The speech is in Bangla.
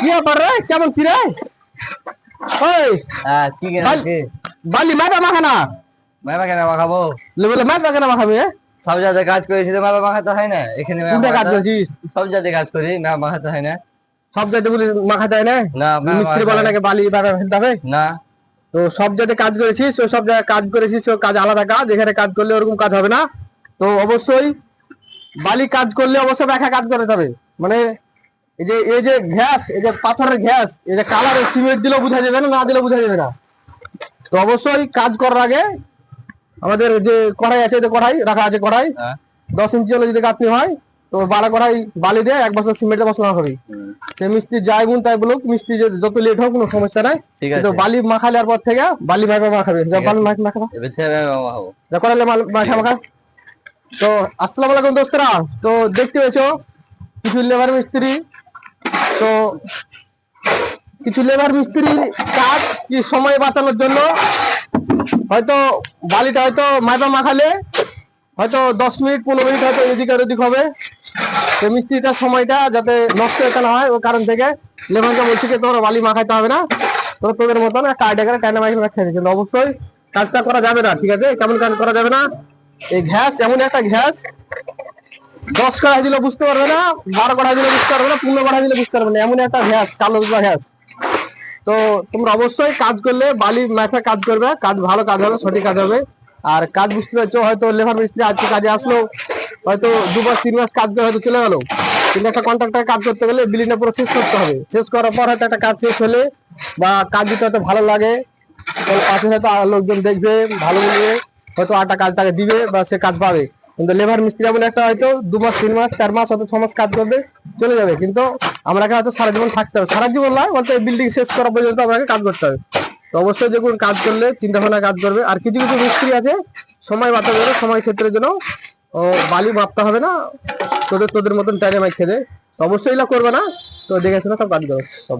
কি ব্যাপার রে? কেমন কি রে? ওই কি বালি মাইবা মাখানা মাইবা কেন মাখাবো? বলে মাইবা কেন মাখাবে? সব জায়গায় কাজ করেছি তো মাইবা মাখাতে হয় না? এখানে কাজ করছিস? সব জায়গায় কাজ করি, মাইবা মাখাতে হয় না? সব জায়গায় বলে মাখাতে হয় না? মিস্ত্রি বলে নাকি বালি মাইবা ফেলতে হবে না। তো সব জায়গায় কাজ করেছিস, ও সব জায়গায় কাজ করেছিস, ও কাজ আলাদা কাজ। এখানে কাজ করলে ওরকম কাজ হবে না। তো অবশ্যই বালি কাজ করলে অবশ্যই একা কাজ করতে হবে। মানে এই যে ঘ্যাস, এই যে পাথরের ঘ্যাস, এই যে কালারের সিমেন্ট দিলেও বোঝা যাবে না, না দিলেও বোঝা যাবে না। তো অবশ্যই কাজ করার আগে আমাদের যে কড়াই আছে, যে কড়াই রাখা আছে, কড়াই 10 ইঞ্চি হলে যদি গাঁথনি হয় তো 12 কড়াই বালি দিয়ে 1 বছর সিমেন্টে বসানো হবে। সে মিস্ত্রি যাই গুণ তাই বলুক, মিস্ত্রি যত লেট হোক কোনো সমস্যা নাই। কিন্তু বালি মাখালে পর থেকে বালি মাখাবে, বালি মাখাবো করালে মাখা। তো আসসালামু আলাইকুম দোস্তরা। তো দেখতে পেয়েছো কিছু লেবার মিস্ত্রি, তো কিছু লেবার মিস্ত্রির কাজ কি সময় বাঁচানোর জন্য হয়তো বালিটা হয়তো মাইপা মাখালে হয়তো 10 মিনিট 15 মিনিট হয়তো এদিক আর ওদিক হবে। তো মিস্ত্রিটার সময়টা যাতে নষ্ট হতে না হয়, ওই কারণ থেকে লেবারকে বলছি যে তোমরা বালি মাখাইতে হবে না, তো তোদের মতন একটা আইডিয়া করে টাইনা মাইকে রাখতে হবে। কিন্তু অবশ্যই কাজটা করা যাবে না, ঠিক আছে? কেমন কাজ করা যাবে না? এই ঘ্যাস এমন একটা ঘ্যাস, 10 কড়াই দিলে বুঝতে পারবে না, 12 কড়াই দিলে বুঝতে পারবে না, 15 কড়াই দিলে বুঝতে পারবে না, এমন একটা ঘ্যাস, কালো ঘ্যাস। তো তোমরা অবশ্যই কাজ করলে বালি মাথা কাজ করবে, কাজ ভালো কাজ হবে, সঠিক কাজ হবে। আর কাজ বুঝতে পারছো, হয়তো লেবার মিস্ত্রি আজকে কাজে আসলো, হয়তো 2 মাস 3 মাস কাজ করে হয়তো চলে গেল, কিন্তু একটা কন্ট্রাক্টর কাজ করতে গেলে বিলিংটা পুরো শেষ করতে হবে। শেষ করার পর হয়তো একটা কাজ শেষ হলে বা কাজ দিতে হয়তো ভালো লাগে, পাশে হয়তো লোকজন দেখবে, ভালো বলবে, হয়তো আটা কাজ তাকে দিবে বা সে কাজ পাবে। কিন্তু লেবার মিস্ত্রি এমন একটা হয়তো 2 মাস 3 মাস 4 মাস হয়তো 6 মাস কাজ করবে, চলে যাবে। কিন্তু আমরাকে হয়তো সারা জীবন থাকতে হবে, সারা জীবন নয়, বলতে বিল্ডিং শেষ করা পর্যন্ত আমাকে কাজ করতে হবে। তো অবশ্যই যখন কাজ করলে চিন্তা ভাবনা কাজ করবে। আর কিছু কিছু মিস্ত্রি আছে সময় বাঁচার জন্য, সময় ক্ষেত্রের জন্য বালি মাপতে হবে না, তোদের মতন টাইনে মাইক খেতে। অবশ্যই এগুলো করবে না। তো দেখে শুনে সব কাজ করো সব।